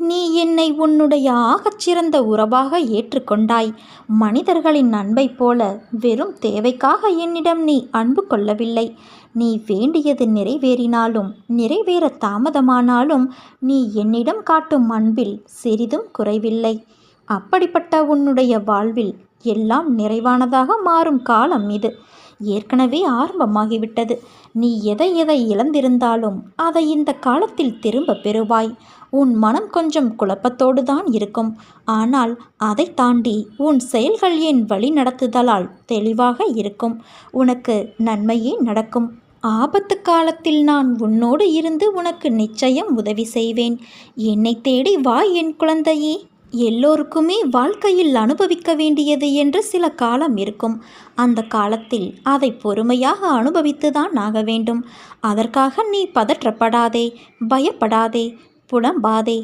நீ என்னை உன்னுடைய ஆகச்சிறந்த உறவாக ஏற்றுக்கொண்டாய். மனிதர்களின் அன்பைப் போல வெறும் தேவைக்காக என்னிடம் நீ அன்பு கொள்ளவில்லை. நீ வேண்டியது நிறைவேறினாலும் நிறைவேற தாமதமானாலும் நீ என்னிடம் காட்டும் அன்பில் சிறிதும் குறைவில்லை. அப்படிப்பட்ட உன்னுடைய வாழ்வில் எல்லாம் நிறைவானதாக மாறும் காலம் இது ஏற்கனவே ஆரம்பமாகிவிட்டது. நீ எதை எதை இழந்திருந்தாலும் அதை இந்த காலத்தில் திரும்ப பெறுவாய். உன் மனம் கொஞ்சம் குழப்பத்தோடு தான் இருக்கும். ஆனால் அதை தாண்டி உன் செயல்கள் என் வழி நடத்துதலால் தெளிவாக இருக்கும். உனக்கு நன்மையே நடக்கும். ஆபத்து காலத்தில் நான் உன்னோடு இருந்து உனக்கு நிச்சயம் உதவி செய்வேன். என்னை தேடி வா என் குழந்தையே. எல்லோருக்குமே வாழ்க்கையில் அனுபவிக்க வேண்டியது என்று சில காலம் இருக்கும். அந்த காலத்தில் அதை பொறுமையாக அனுபவித்துதான் ஆக வேண்டும். அதற்காக நீ பதற்றப்படாதே, பயப்படாதே, புலம்பாதே.